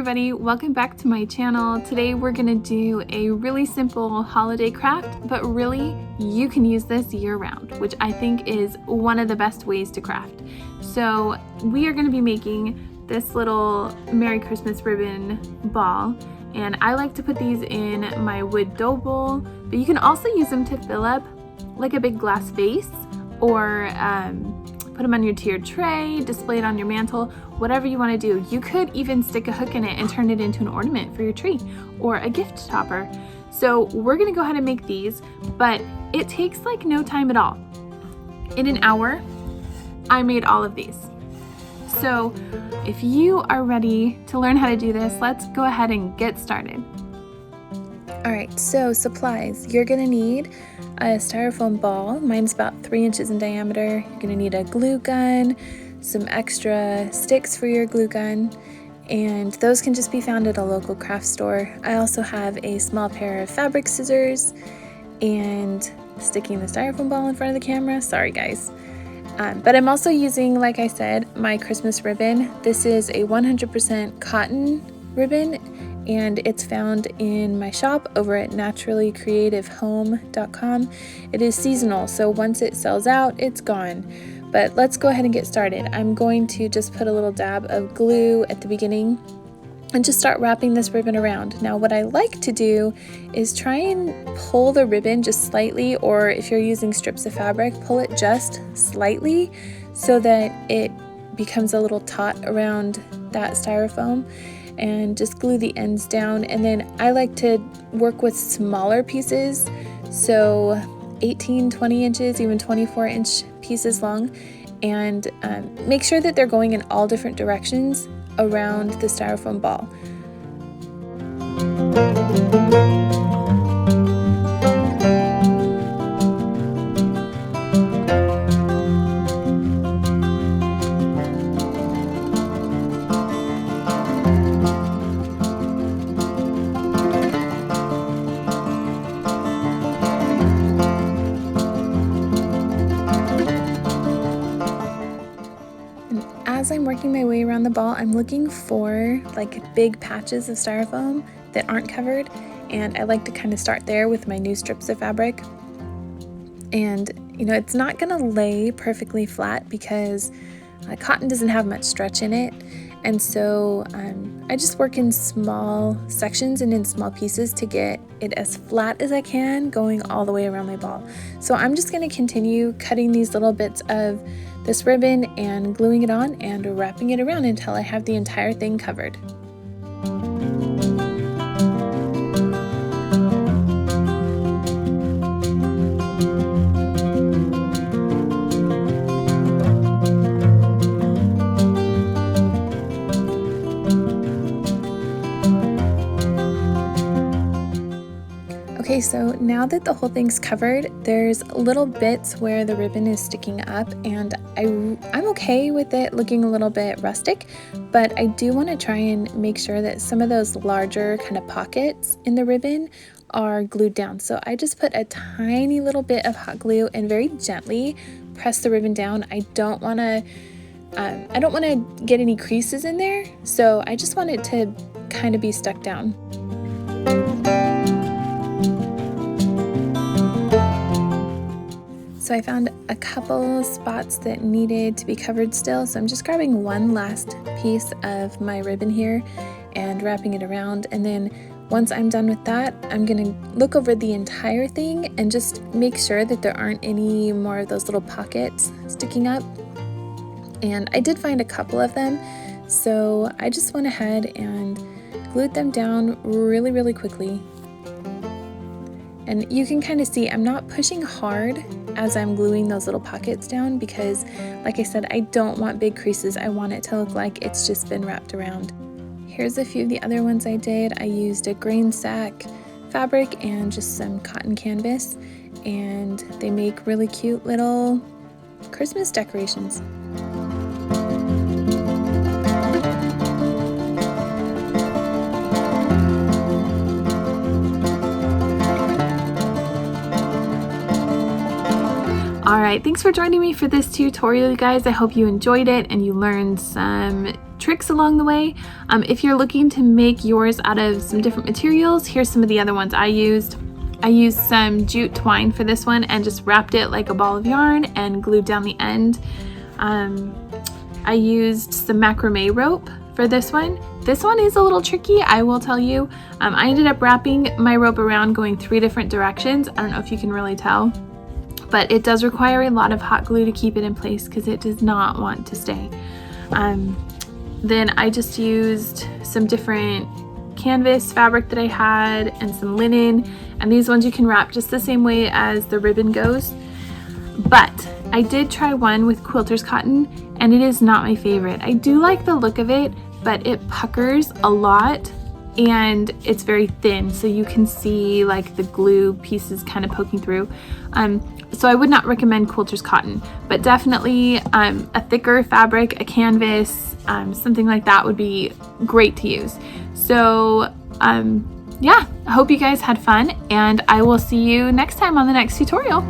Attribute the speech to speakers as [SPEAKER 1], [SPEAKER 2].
[SPEAKER 1] everybody, welcome back to my channel. Today we're gonna do a really simple holiday craft, but really you can use this year-round, which I think is one of the best ways to craft. So we are gonna be making this little Merry Christmas ribbon ball, and I like to put these in my wood dough bowl, but you can also use them to fill up like a big glass vase, or put them on your tiered tray, display it on your mantle, whatever you want to do. You could even stick a hook in it and turn it into an ornament for your tree or a gift topper. So we're gonna go ahead and make these, but it takes like no time at all. In an hour, I made all of these. So if you are ready to learn how to do this, let's go ahead and get started. All right, so supplies. You're gonna need a styrofoam ball. Mine's about 3 inches in diameter. You're gonna need a glue gun, some extra sticks for your glue gun, and those can just be found at a local craft store. I also have a small pair of fabric scissors and sticking the styrofoam ball in front of the camera. Sorry guys. But I'm also using, like I said, my Christmas ribbon. This is a 100% cotton ribbon, and it's found in my shop over at naturallycreativehome.com. It is seasonal, so once it sells out, it's gone. But let's go ahead and get started. I'm going to just put a little dab of glue at the beginning and just start wrapping this ribbon around. Now what I like to do is try and pull the ribbon just slightly, or if you're using strips of fabric, pull it just slightly so that it becomes a little taut around that styrofoam, and just glue the ends down. And then I like to work with smaller pieces, so 18, 20 inches, even 24-inch pieces long, and make sure that they're going in all different directions around the styrofoam ball. As I'm working my way around the ball, I'm looking for like big patches of styrofoam that aren't covered, and I like to kind of start there with my new strips of fabric. And you know, it's not gonna lay perfectly flat because cotton doesn't have much stretch in it, and so I just work in small sections and in small pieces to get it as flat as I can going all the way around my ball. So I'm just going to continue cutting these little bits of this ribbon and gluing it on and wrapping it around until I have the entire thing covered. Okay, so now that the whole thing's covered, there's little bits where the ribbon is sticking up, and I'm okay with it looking a little bit rustic, but I do want to try and make sure that some of those larger kind of pockets in the ribbon are glued down. So I just put a tiny little bit of hot glue and very gently press the ribbon down. I don't want to get any creases in there, so I just want it to kind of be stuck down. So I found a couple spots that needed to be covered still, so I'm just grabbing one last piece of my ribbon here and wrapping it around, and then once I'm done with that, I'm gonna look over the entire thing and just make sure that there aren't any more of those little pockets sticking up. And I did find a couple of them, so I just went ahead and glued them down really, really quickly. And you can kind of see I'm not pushing hard as I'm gluing those little pockets down because, like I said, I don't want big creases. I want it to look like it's just been wrapped around. Here's a few of the other ones I did. I used a grain sack fabric and just some cotton canvas, and they make really cute little Christmas decorations. All right, thanks for joining me for this tutorial, you guys. I hope you enjoyed it and you learned some tricks along the way. If you're looking to make yours out of some different materials, here's some of the other ones I used. I used some jute twine for this one and just wrapped it like a ball of yarn and glued down the end. I used some macrame rope for this one. This one is a little tricky, I will tell you. I ended up wrapping my rope around going 3 different directions. I don't know if you can really tell, but it does require a lot of hot glue to keep it in place because it does not want to stay. Then I just used some different canvas fabric that I had and some linen, and these ones you can wrap just the same way as the ribbon goes. But I did try one with quilter's cotton and it is not my favorite. I do like the look of it, but it puckers a lot and it's very thin, so you can see like the glue pieces kind of poking through. So I would not recommend quilter's cotton, but definitely a thicker fabric, a canvas, something like that would be great to use. So yeah, I hope you guys had fun and I will see you next time on the next tutorial.